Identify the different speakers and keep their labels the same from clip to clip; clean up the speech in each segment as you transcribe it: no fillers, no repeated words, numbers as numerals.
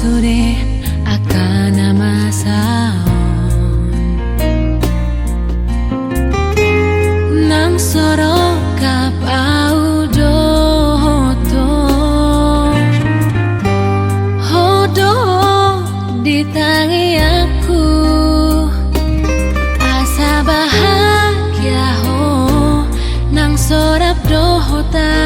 Speaker 1: sude akan nama saon nang soro kap audo hodo ditangi aku asa bahagia ho nang sorap dohota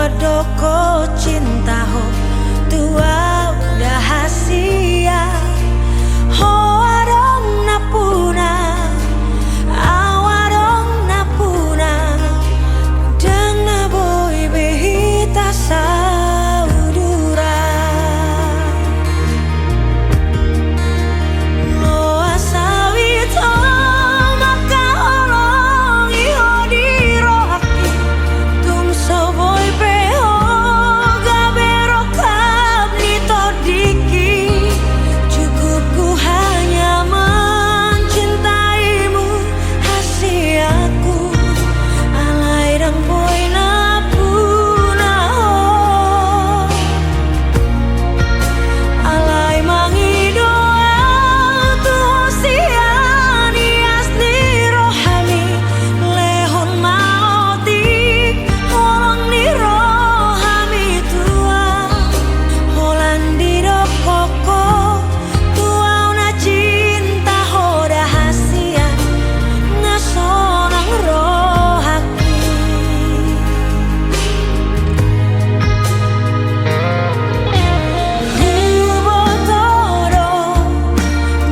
Speaker 2: medoko cinta ho tua udah hasia ho arong napuna awarong napuna dan naboy behita saudura lo asawito maka olong iho dirohaki tum soboy peho gabero kap nito diki cukup ku hanya mencintaimu hasiaku alai dang boy napuna ho alai mangidoa tu hosiani asli rohami lehon maoti holong ni rohami tua holandi koko tua una cinta hoda hasia ngasonang rohaki Hubotoro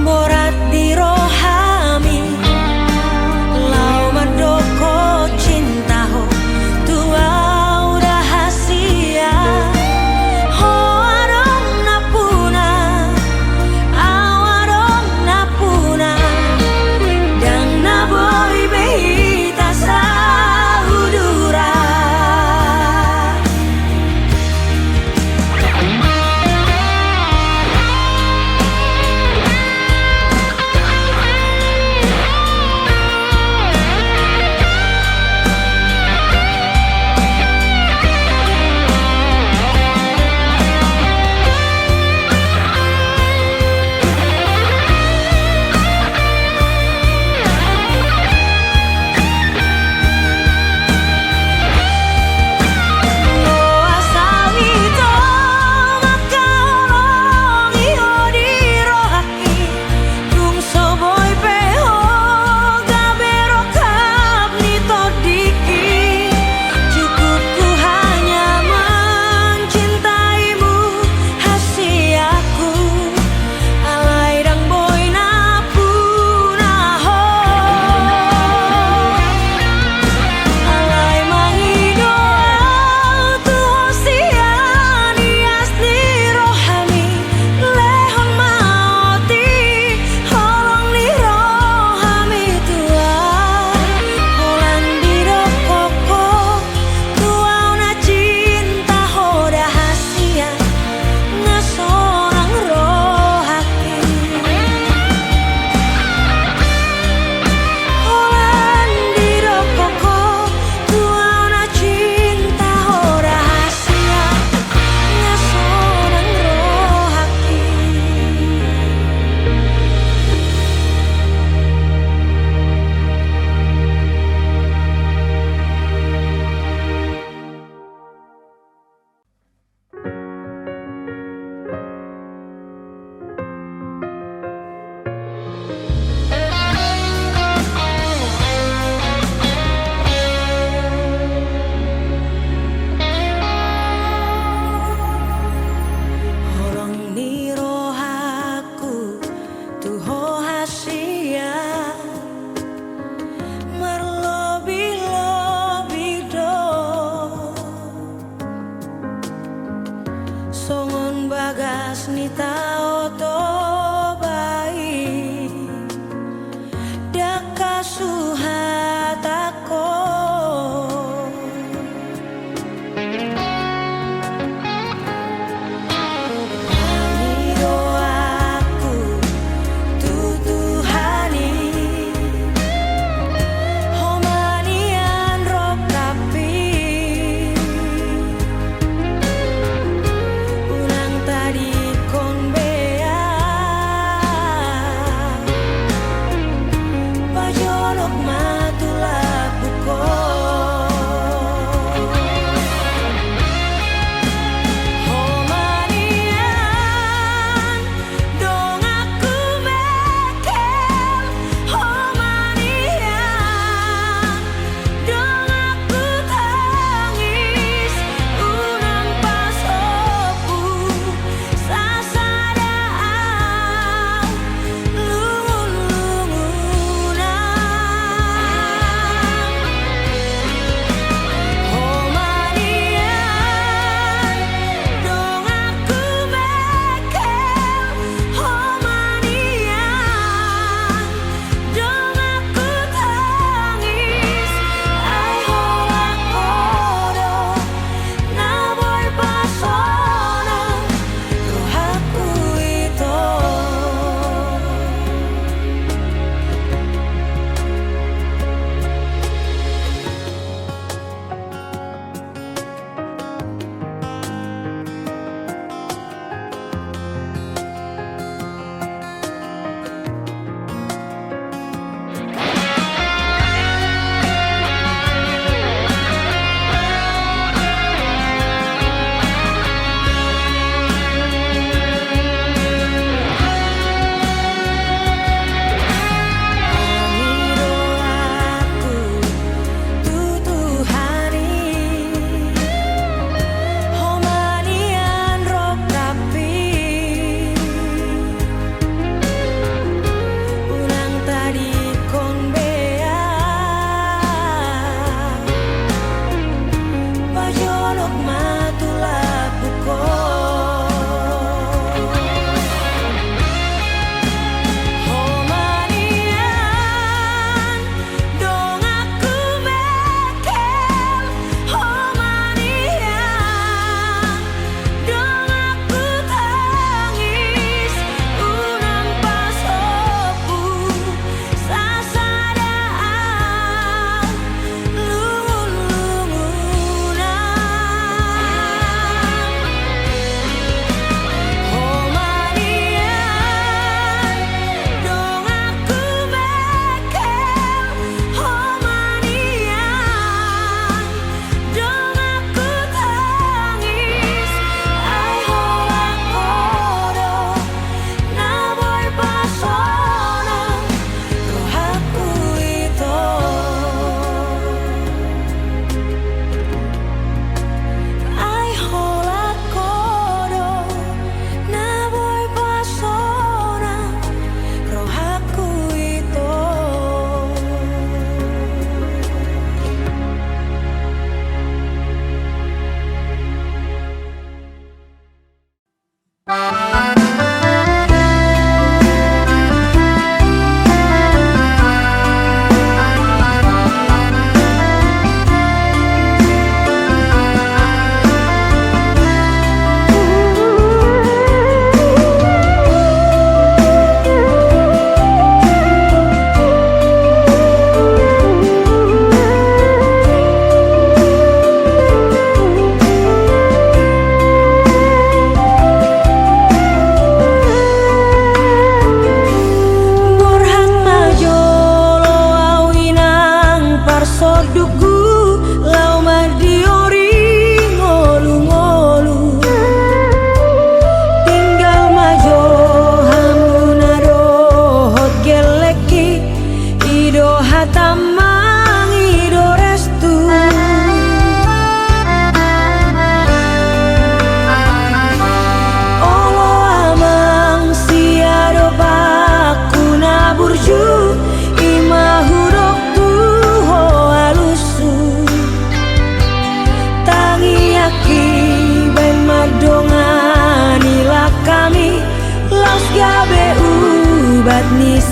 Speaker 2: borat di rohami lau medoko cinta ho tua udah hasia ho arong napuna awarong napuna dan naboy behita saudura lo asawito maka olong iho dirohaki tung soboy peho gabero kap nito diki cukup ku hanya mencintaimu hasiaku alai dang boy napuna ho alai mangidoa tu hosiani asli rohami lehon maoti holong ni rohami tua holandi koko tua una cinta hoda hasia ngasonang rohaki holandi koko tua una cinta hoda hasia ngasonang rohaki holong ni rohaku tu ho hasia merlobi-lobi do songon bagas ni tao to bai daka suhatako Doaku tutuhani homanian rokapi ulang tadi kon bea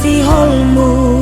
Speaker 2: misi holmu.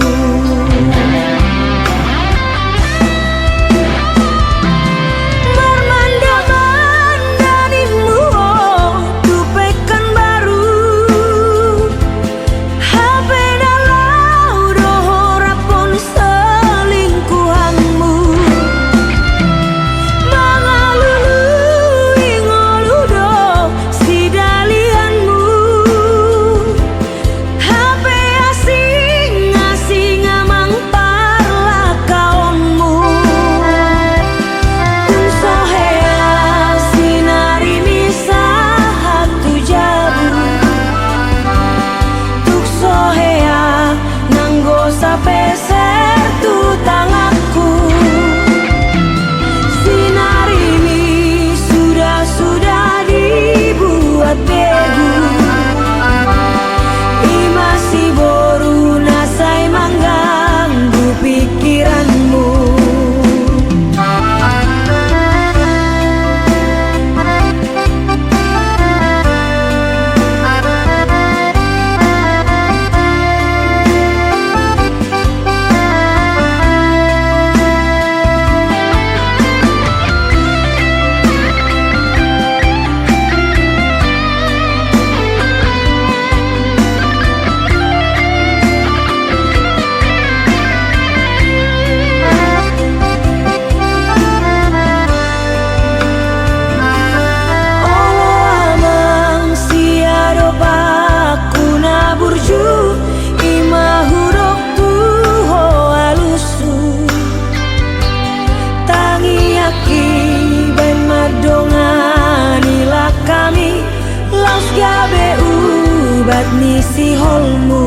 Speaker 2: Misi holmu.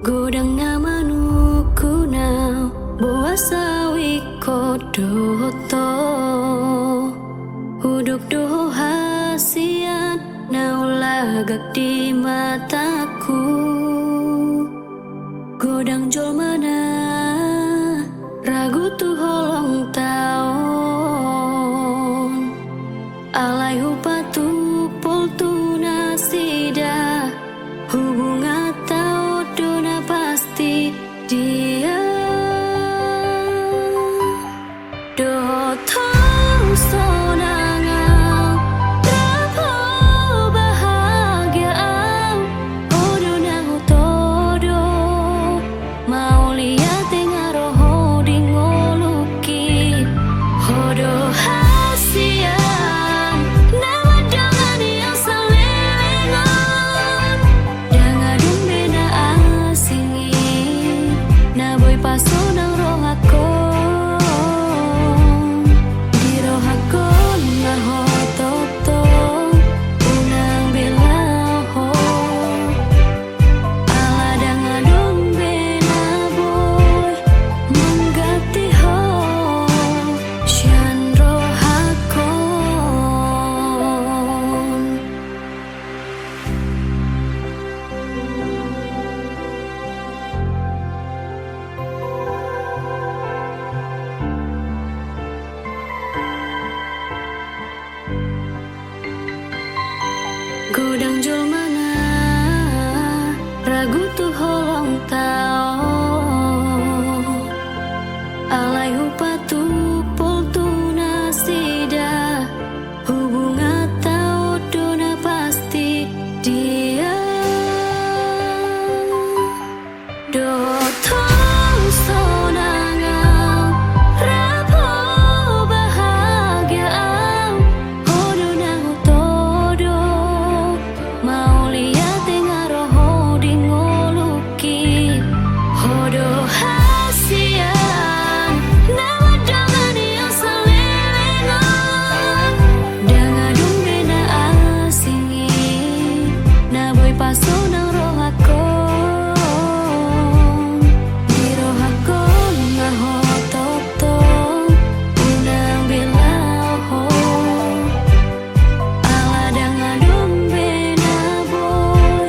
Speaker 1: Godang namanu kunau boa sawi kodoto huduk doho hasiat naulagak di mataku. Godang jol mana ragu tu holong taon alai hupatu pol tu nasida hubungan tau dona pasti dia do tau sonangau trapo pasonang rohakon di rohakon mahototong unang bilaho aladang adong benaboy menggati ho syan rohakon. Godang jol mana ragu tu holong tao alai hupatu pol tu nasida hubungan tao dona pasti dia dotong sonangang rapo bahagiaan hodo nang todo mau lihat tengah roho di ngoluki hodo hasian nama dengan yang selelengan dengan dumbena asingi naboy pasonang rohakon di rohakon mahototong unang bilaho aladang adong benaboy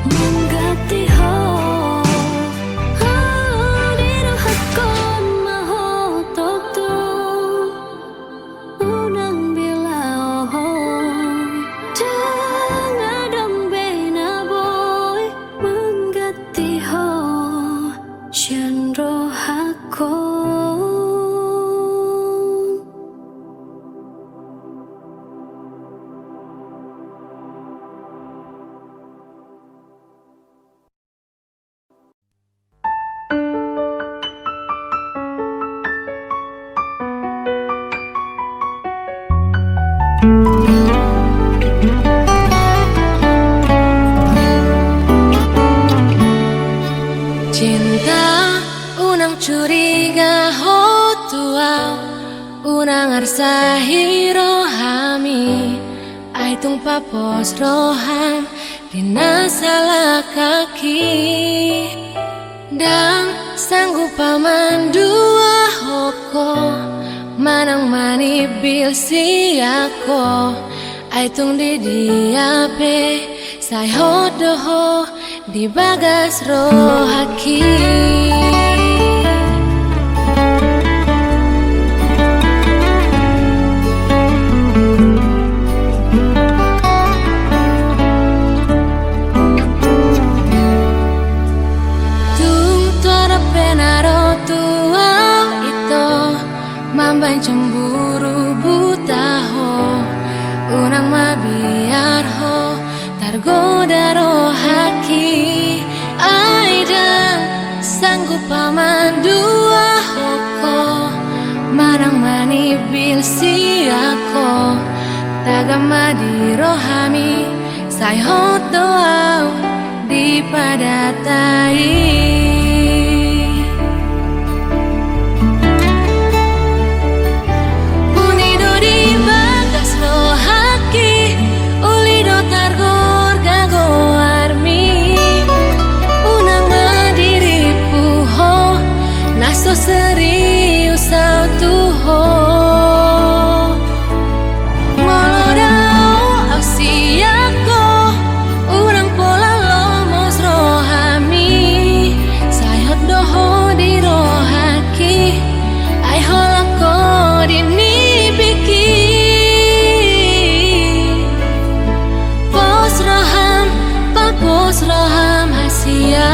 Speaker 1: menggati ho di rohakon mahototong unang bilaho dang adong benaboy menggati ho syan rohakon.
Speaker 3: Cinta unang curiga ho tua unang arsahi rohami aitung papos roham dina salah kaki dan sanggup paman dua hoko manang mani bil siako aitung di diape sai hodoho di bagas rohaki. Tung tora penaro tua itu mamban cemburu buta ho unang mabiar ho targoda rohaki aidang sanggup paman dua hoko marang mani bil siako tagama di rohami sai hot doau di padatai. Serius tuho molodau ausiako urang pola lomos rohami sayot doho di rohaki ai holako di nibiki pos roham papos roham hasia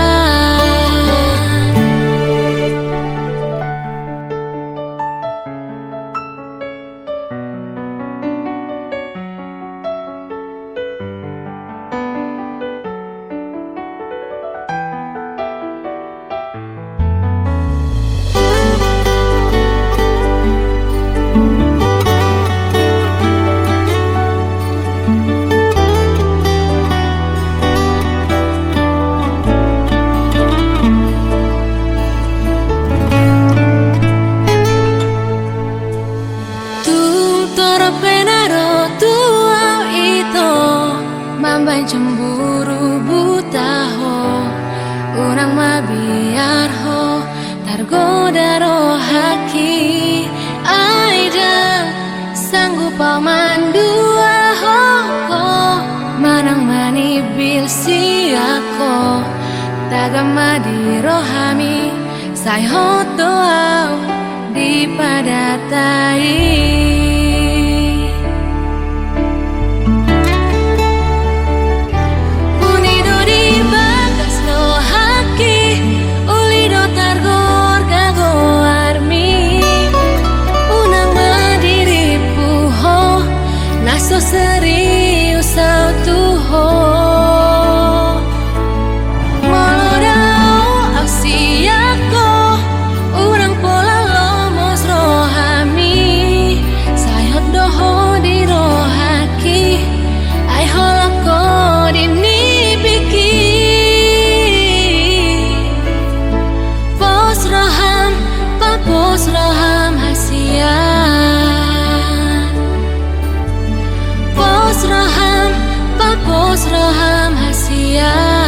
Speaker 3: goda rohaki Aida sanggup pamandu ahoko Marang mani bil siako Tagama di rohami Sai hoto au di padatai Serius autuho Molodau ausiako Urang pola lomos rohami Sayot doho di rohaki Ai holako dinipiki Pos roham, papos roham hasian Pos roham, papos roham hasian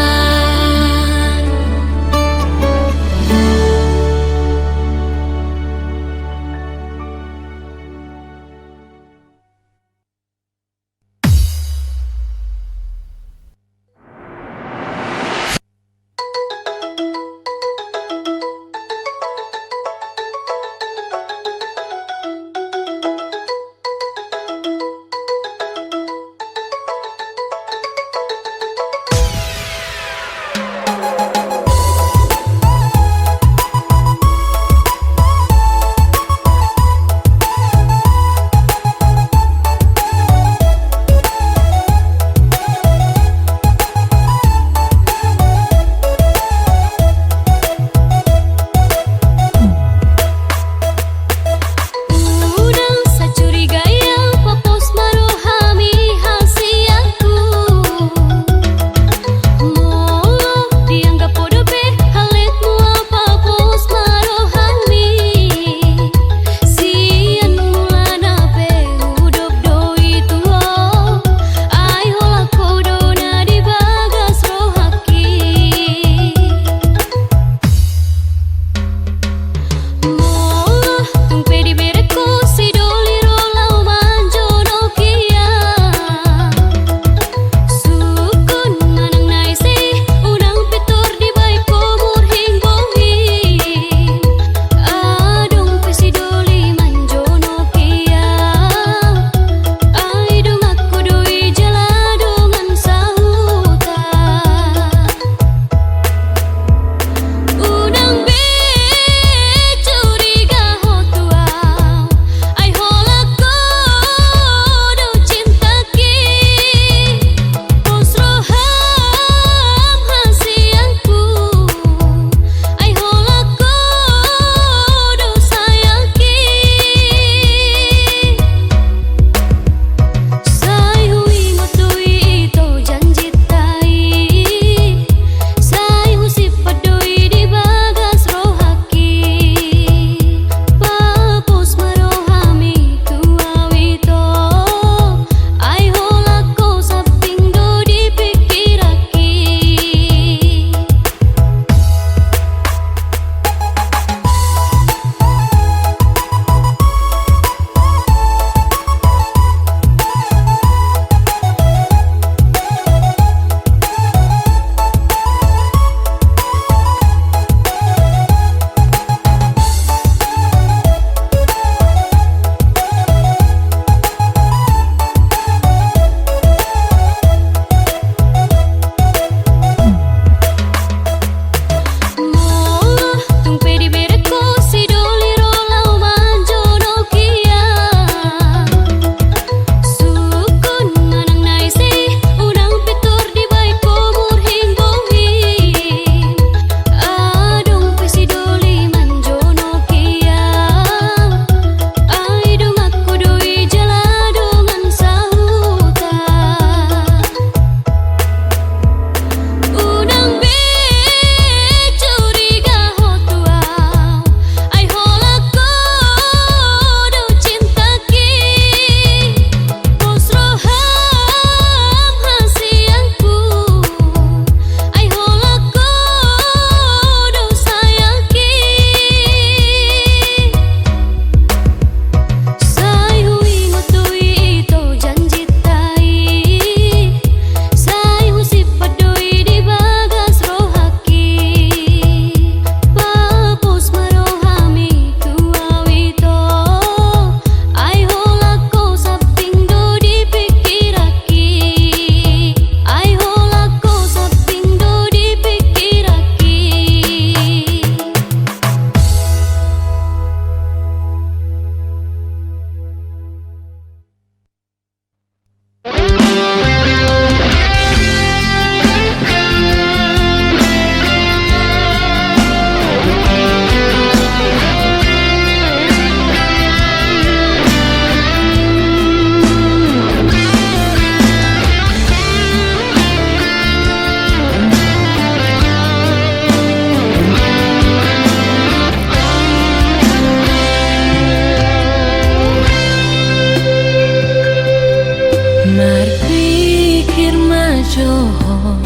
Speaker 3: Joho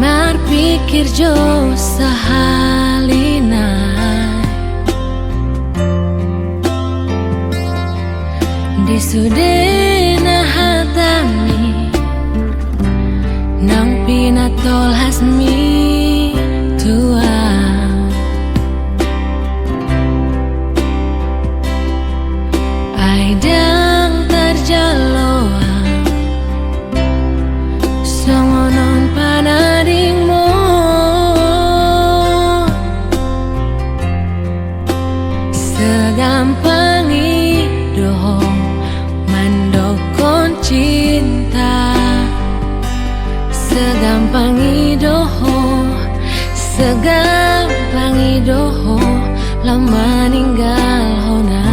Speaker 3: mar pikir jo sahalina di sudena hatami nang pinatol hasmi tua aidang terjaloa songonon panadingmu segampang idoh mandokon cinta segampang idoh lama ninggal hona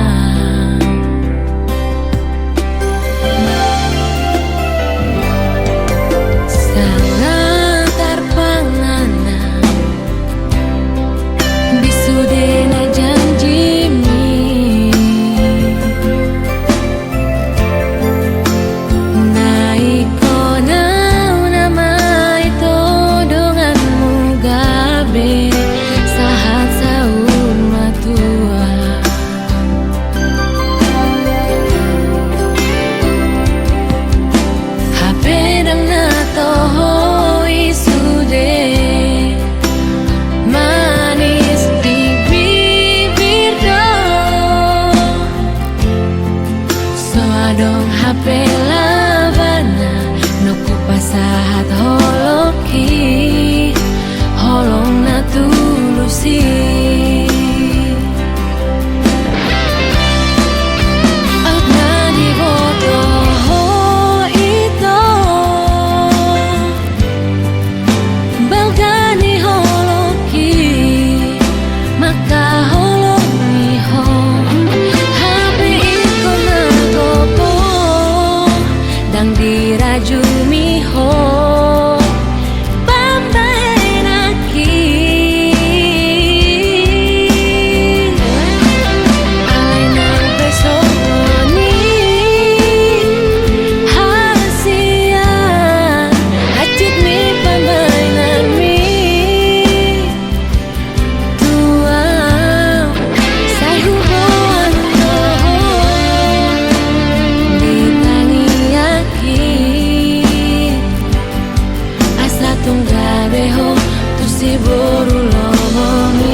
Speaker 3: dong HP lavana nuku pasahat holoki holong na tulusi agna di boto ho ito balgani holoki maka holong niho dirajumi ho pambai naki alai nang besoni hasia hajit mi pambai nami tua sai hubungan tunggabeho tu si boru lomomi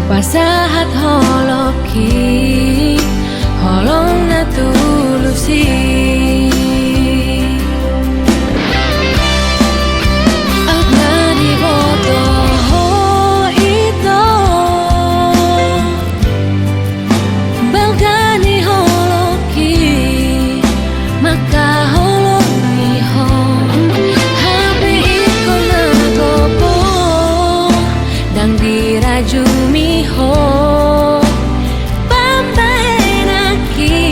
Speaker 3: pasahat holoki holong na tulusi agna di boto ho ito balgani holoki maka holong niho hape iko na gopo dang dirajumi ho pambai naki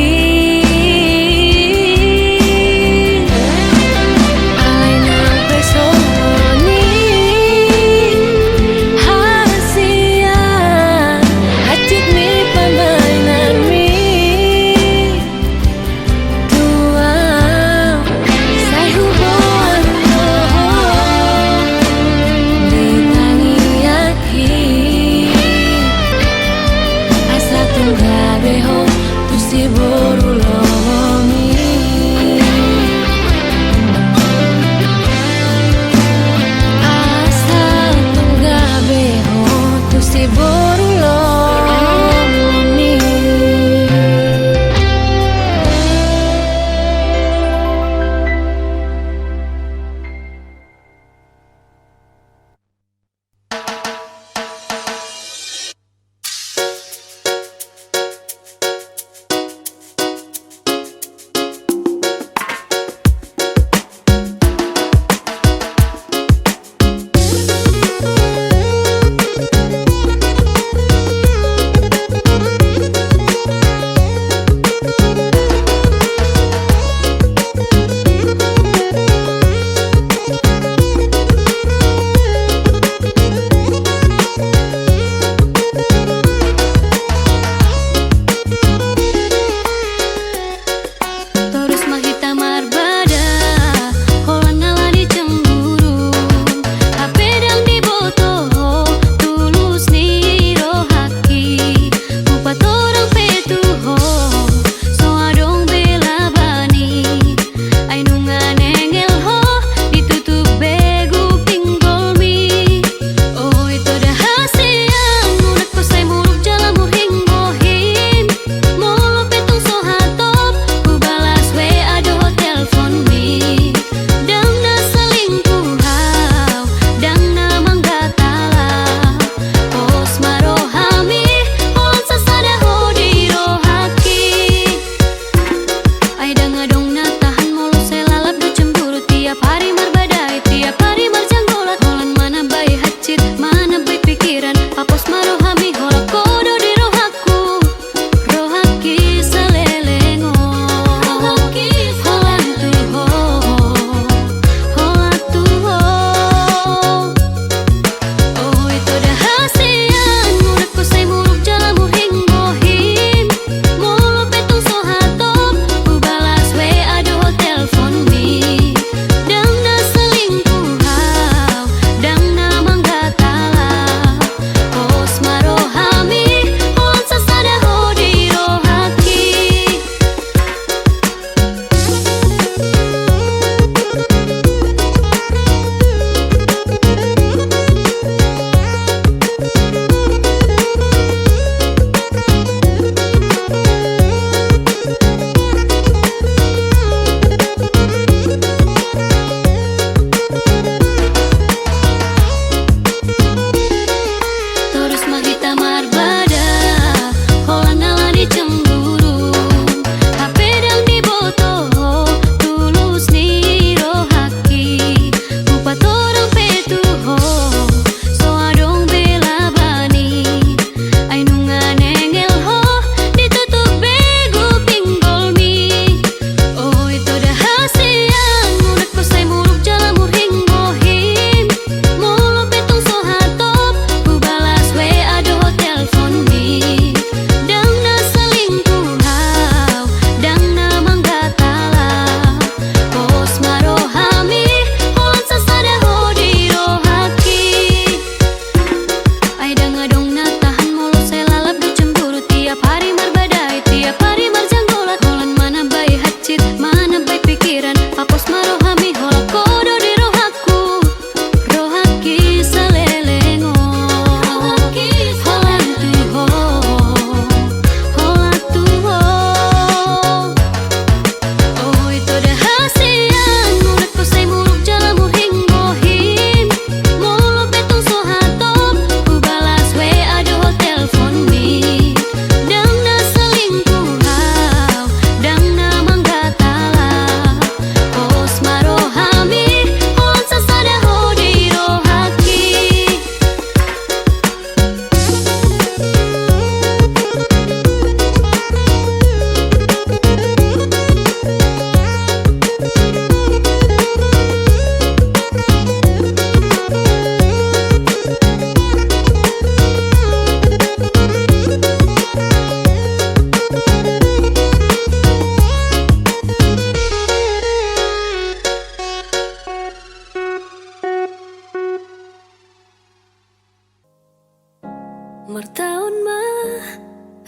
Speaker 1: Mertaun mah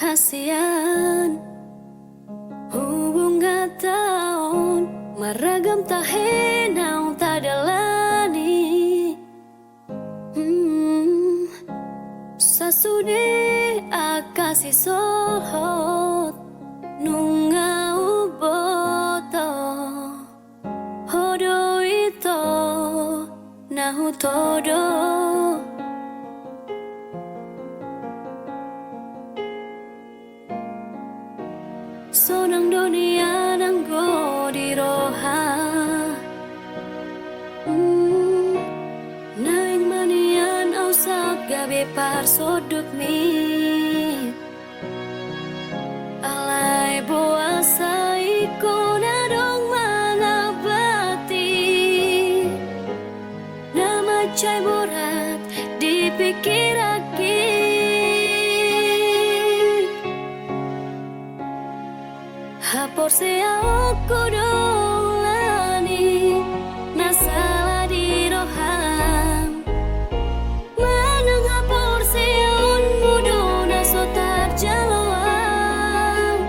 Speaker 1: hasian hubungan tahun meragam tahenau tadalani sasude akasi sohot nunga uboto hodo ito nahu todo sonang dunia nanggo di roha naing manian au sab gabe par sodut mi alai boasa ikona dong manabati nama cai borat dipikir Hapor sea aku dolani nasala di roham manang hapor sea unmudo nasotar jalawam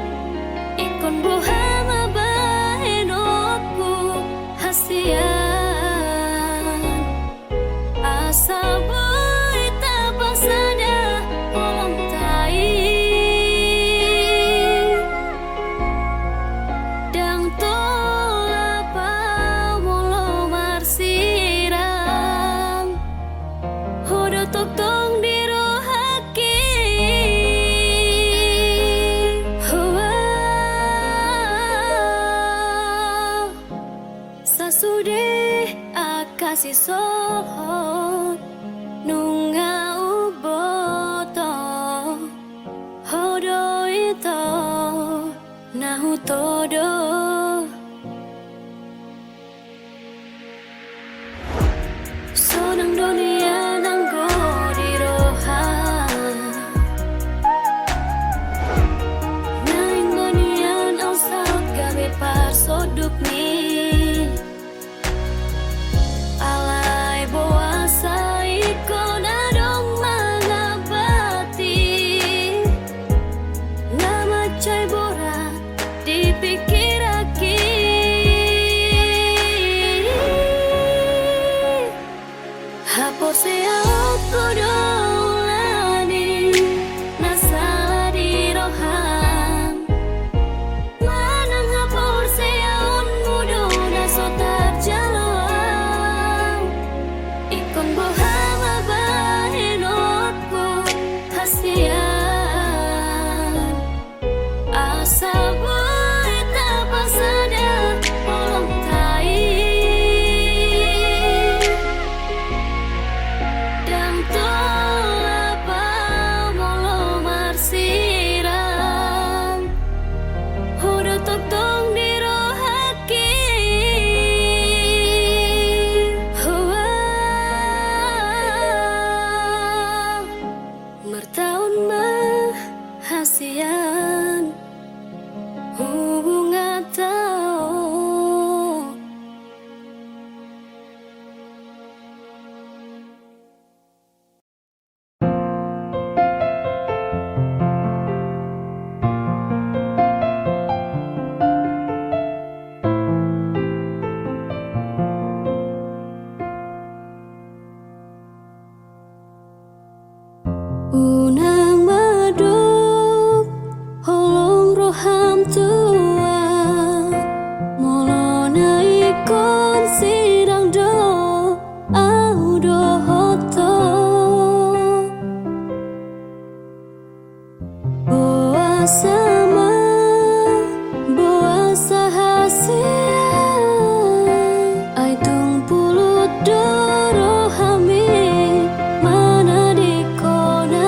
Speaker 1: ikon boham abahenokku hasian asa boy tapasada olong tai tong di rohaki sasude akasi sohot nunga uboto hodo ito nahu todo sonang dunia nanggo di roha naing manian au saut gabe par soduk ni alai boasa ikona dong mangabati nama cai borat dipikir Hapor sea aku dolani nasala di roham manang hapor sea unmudo nasotar jalawam ikon boham abahenokku hasian asa boy tapasada olong tai Mertaun mah hasian hubungan tahun unang maduk holong roham tua molona ikon sidang do au do hoto boasa boasa hasil ai tung pulut do rohami mana di kona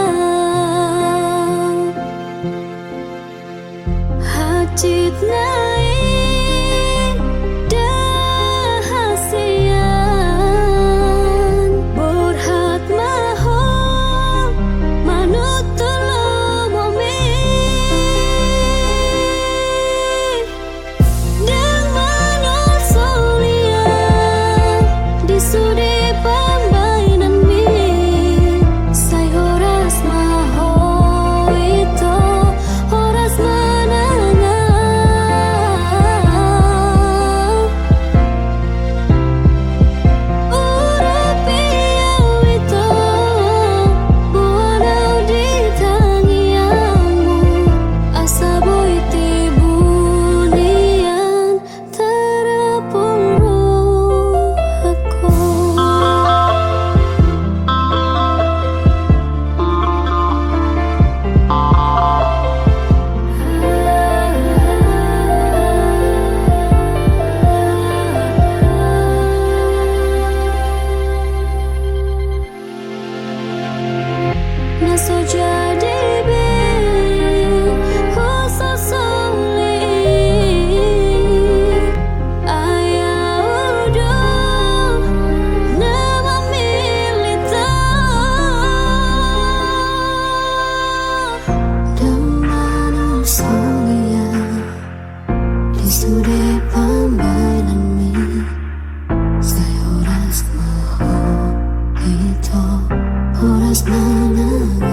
Speaker 1: horas menangan.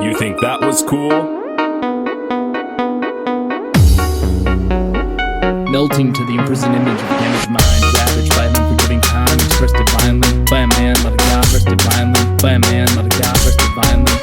Speaker 4: You think that was cool?
Speaker 5: Melting to the imprisoned image of damaged mind, ravaged by an unforgiving time, expressed divinely by a man, not a god, expressed divinely by a man, not a god, expressed divinely